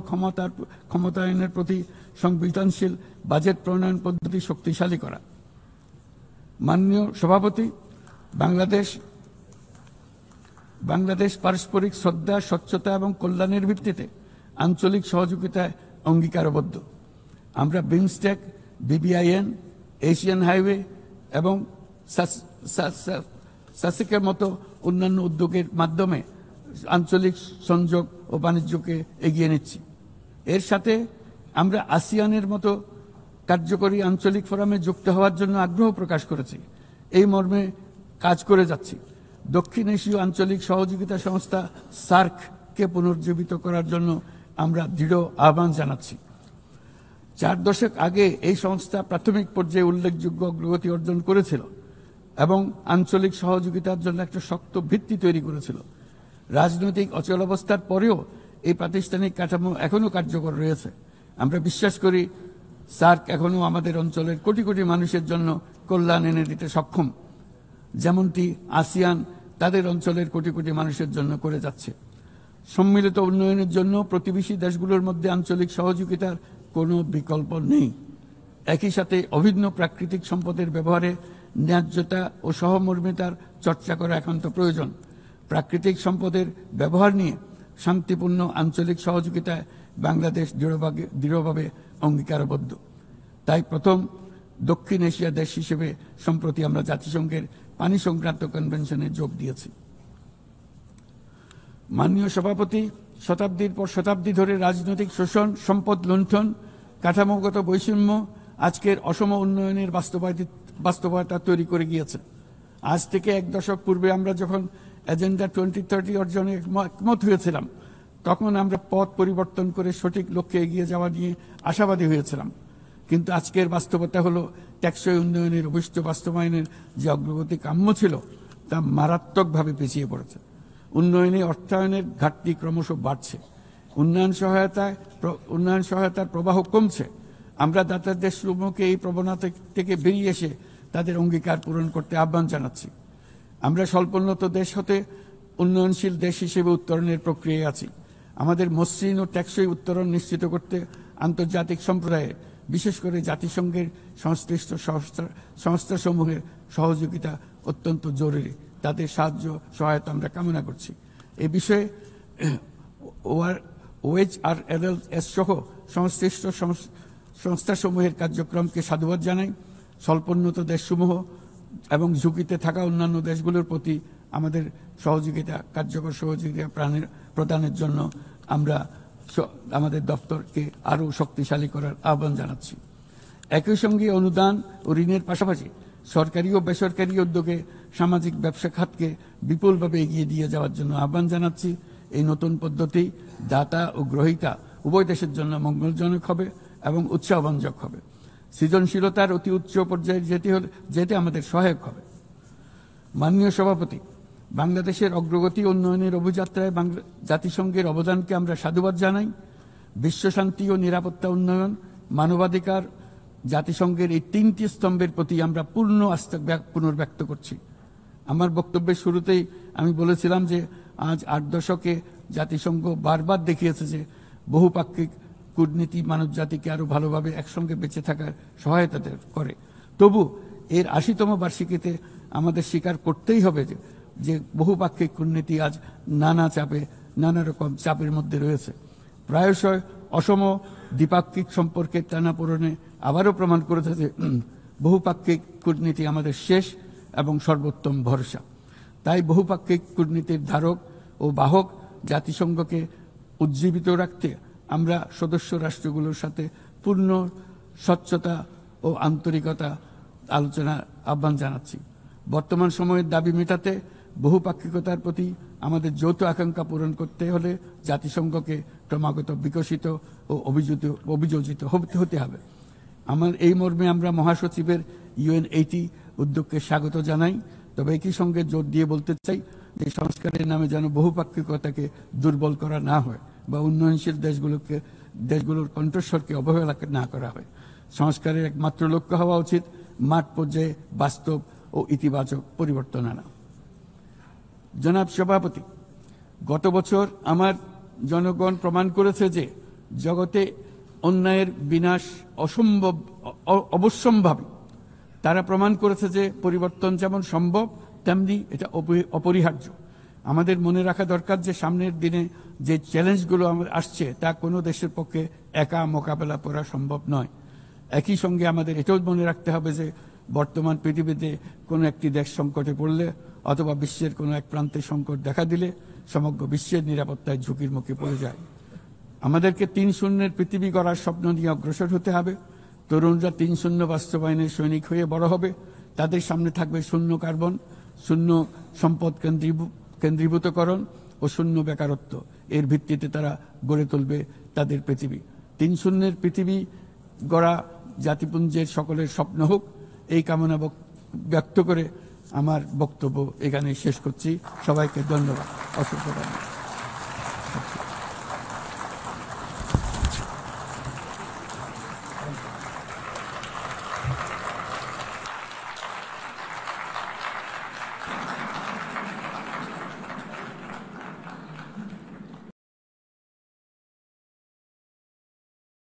ক্ষমতায়নের প্রতি সংবেদনশীল বাজেট প্রণয়ন পদ্ধতি শক্তিশালী করা। মাননীয় সভাপতি, বাংলাদেশ পারস্পরিক শ্রদ্ধা, স্বচ্ছতা এবং কল্যাণের ভিত্তিতে আঞ্চলিক সহযোগিতায় অঙ্গীকারবদ্ধ। আমরা বিমস্টেক, BBIN, এশিয়ান হাইওয়ে এবং সাসেকের মতো অন্যান্য উদ্যোগের মাধ্যমে আঞ্চলিক সংযোগ ও বাণিজ্যকে এগিয়ে নিচ্ছি। এর সাথে আমরা আসিয়ানের মতো কার্যকরী আঞ্চলিক ফোরামে যুক্ত হওয়ার জন্য আগ্রহ প্রকাশ করেছি। এই মর্মে কাজ করে যাচ্ছি। দক্ষিণ এশীয় আঞ্চলিক সহযোগিতা সংস্থা SAARC-কে পুনর্জীবিত করার জন্য আমরা দৃঢ় আহ্বান জানাচ্ছি। 4 দশক আগে এই সংস্থা প্রাথমিক পর্যায়ে উল্লেখযোগ্য অগ্রগতি অর্জন করেছিল এবং আঞ্চলিক সহযোগিতার জন্য একটা শক্ত ভিত্তি তৈরি করেছিল। রাজনৈতিক অচলাবস্থার পরেও এই প্রাতিষ্ঠানিক কাঠামো এখনো কার্যকর রয়েছে। আমরা বিশ্বাস করি SAARC এখনো আমাদের অঞ্চলের কোটি কোটি মানুষের জন্য কল্যাণ এনে দিতে সক্ষম, যেমনটি আসিয়ান তাদের অঞ্চলের কোটি কোটি মানুষের জন্য করে যাচ্ছে। সম্মিলিত উন্নয়নের জন্য প্রতিবেশী দেশগুলোর মধ্যে আঞ্চলিক সহযোগিতার কোনো বিকল্প নেই। একই সাথে অভিন্ন প্রাকৃতিক সম্পদের ব্যবহারে ন্যায্যতা ও সহমর্মিতার চর্চা করা একান্ত প্রয়োজন। প্রাকৃতিক সম্পদের ব্যবহার নিয়ে শান্তিপূর্ণ আঞ্চলিক সহযোগিতায় বাংলাদেশ দৃঢ়ভাবে অঙ্গীকারবদ্ধ। তাই প্রথম দক্ষিণ এশিয়া দেশ হিসেবে সম্প্রতি আমরা জাতিসংঘের পানি সংক্রান্ত কনভেনশনে যোগ দিয়েছি। মাননীয় সভাপতি, শতাব্দীর পর শতাব্দী ধরে রাজনৈতিক শোষণ, সম্পদ লুণ্ঠন, কাঠামোগত বৈষম্য আজকের অসম উন্নয়নের বাস্তবতা তৈরি করে গিয়েছে। আজ থেকে 1 দশক পূর্বে আমরা যখন এজেন্ডা 2030 অর্জনে একমত হয়েছিলাম, তখন আমরা পথ পরিবর্তন করে সঠিক লক্ষ্যে এগিয়ে যাওয়া নিয়ে আশাবাদী হয়েছিলাম। কিন্তু আজকের বাস্তবতা হলো টেকসই উন্নয়নের অভিষ্ট বাস্তবায়নের যে অগ্রগতি কাম্য ছিল তা মারাত্মকভাবে পিছিয়ে পড়েছে। উন্নয়নে অর্থায়নের ঘাটতি ক্রমশ বাড়ছে। উন্নয়ন সহায়তার প্রবাহ কমছে। আমরা দাতা দেশসমূহকে এই প্রবণতা থেকে বেরিয়ে এসে তাদের অঙ্গীকার পূরণ করতে আহ্বান জানাচ্ছি। আমরা স্বল্পোন্নত দেশ হতে উন্নয়নশীল দেশ হিসেবে উত্তরণের প্রক্রিয়ায় আছি। আমাদের মসৃণ ও টেকসই উত্তরণ নিশ্চিত করতে আন্তর্জাতিক সম্প্রদায়ে, বিশেষ করে জাতিসংঘের সংশ্লিষ্ট সংস্থাসমূহের সহযোগিতা অত্যন্ত জরুরি। তাদের সাহায্য সহায়তা আমরা কামনা করছি। এ বিষয়ে OHRLS সহ সংশ্লিষ্ট সংস্থাসমূহের কার্যক্রমকে সাধুবাদ জানাই। স্বল্পোন্নত দেশসমূহ এবং ঝুঁকিতে থাকা অন্যান্য দেশগুলোর প্রতি আমাদের কার্যকর সহযোগিতা প্রদানের জন্য আমরা আমাদের দপ্তরকে আরও শক্তিশালী করার আহ্বান জানাচ্ছি। একই সঙ্গে অনুদান ও ঋণের পাশাপাশি সরকারি ও বেসরকারি উদ্যোগে সামাজিক ব্যবসা খাতকে বিপুলভাবে এগিয়ে দিয়ে যাওয়ার জন্য আহ্বান জানাচ্ছি। এই নতুন পদ্ধতি দাতা ও গ্রহীতা উভয় দেশের জন্য মঙ্গলজনক হবে এবং উৎসাহব্যঞ্জক হবে। সৃজনশীলতার অতি উচ্চ পর্যায়ে যেতে আমাদের সহায়ক হবে। মাননীয় সভাপতি, বাংলাদেশের অগ্রগতি উন্নয়নের অভিযাত্রায় জাতিসংঘের অবদানকে আমরা সাধুবাদ জানাই। বিশ্বশান্তি ও নিরাপত্তা উন্নয়ন, মানবাধিকার, জাতিসংঘের এই 3টি স্তম্ভের প্রতি আমরা পূর্ণ আস্থা পুনর্ব্যক্ত করছি। আমার বক্তব্যের শুরুতেই আমি বলেছিলাম যে আজ 8 দশকে জাতিসংঘ বারবার দেখিয়েছে যে বহুপাক্ষিক কূটনীতি মানব জাতিকে আরো ভালোভাবে একসঙ্গে বেঁচে থাকার সহায়তা করে। তবু এর 80তম বার্ষিকীতে আমাদের স্বীকার করতেই হবে যে বহুপাক্ষিক কূটনীতি আজ নানা রকম চাপের মধ্যে রয়েছে। প্রায়শই অসম দ্বিপাক্ষিক সম্পর্কের টানাপোড়েনে আবারও প্রমাণ করেছে যে বহুপাক্ষিক কূটনীতি আমাদের শেষ এবং সর্বোত্তম ভরসা। তাই বহুপাক্ষিক কূটনীতির ধারক ও বাহক জাতিসংঘকে উজ্জীবিত রাখতে আমরা সদস্য রাষ্ট্রগুলোর সাথে পূর্ণ স্বচ্ছতা ও আন্তরিকতা আলোচনা আহ্বান জানাচ্ছি। বর্তমান সময়ের দাবি মেটাতে বহুপাক্ষিকতার প্রতি আমাদের যৌথ আকাঙ্ক্ষা পূরণ করতে হলে জাতিসংঘকে ক্রমাগত বিকশিত ও অভিযোজিত হতে হবে। আমার এই মর্মে আমরা মহাসচিবের UN80 উদ্যোগকে স্বাগত জানাই। তবে একই সঙ্গে জোর দিয়ে বলতে চাই যে সংস্কারের নামে যেন বহুপাক্ষিকতাকে দুর্বল করা না হয় বা উন্নয়নশীল দেশগুলোর কণ্ঠস্বরকে অবহেলা না করা হয়। সংস্কারের একমাত্র লক্ষ্য হওয়া উচিত মাঠ পর্যায়ে বাস্তব ও ইতিবাচক পরিবর্তন আনা। জনাব সভাপতি, গত বছর আমার জনগণ প্রমাণ করেছে যে জগতে অন্যায়ের বিনাশ অবশ্যম্ভাবী। তারা প্রমাণ করেছে যে পরিবর্তন যেমন সম্ভব তেমনি এটা অপরিহার্য। আমাদের মনে রাখা দরকার যে সামনের দিনে যে চ্যালেঞ্জগুলো আসছে তা কোনো দেশের পক্ষে একা মোকাবেলা করা সম্ভব নয়। একই সঙ্গে আমাদের এটাও মনে রাখতে হবে যে বর্তমান পৃথিবীতে কোনো একটি দেশ সংকটে পড়লে অথবা বিশ্বের কোনো এক প্রান্তে সংকট দেখা দিলে সমগ্র বিশ্বের নিরাপত্তায় ঝুঁকির মুখে পড়ে যায়। আমাদেরকে ৩-০ পৃথিবী গড়ার স্বপ্ন নিয়ে অগ্রসর হতে হবে। তরুণরা ৩-০ বাস্তবায়নের সৈনিক হয়ে বড় হবে। তাদের সামনে থাকবে শূন্য কার্বন, শূন্য সম্পদ কেন্দ্রীভূতকরণ ও শূন্য বেকারত্ব। এর ভিত্তিতে তারা গড়ে তুলবে তাদের পৃথিবী। ৩-০ পৃথিবী গড়া জাতিপুঞ্জের সকলের স্বপ্ন হোক, এই কামনা ব্যক্ত করে আমার বক্তব্য এখানে শেষ করছি। সবাইকে ধন্যবাদ, অসংখ্য ধন্যবাদ।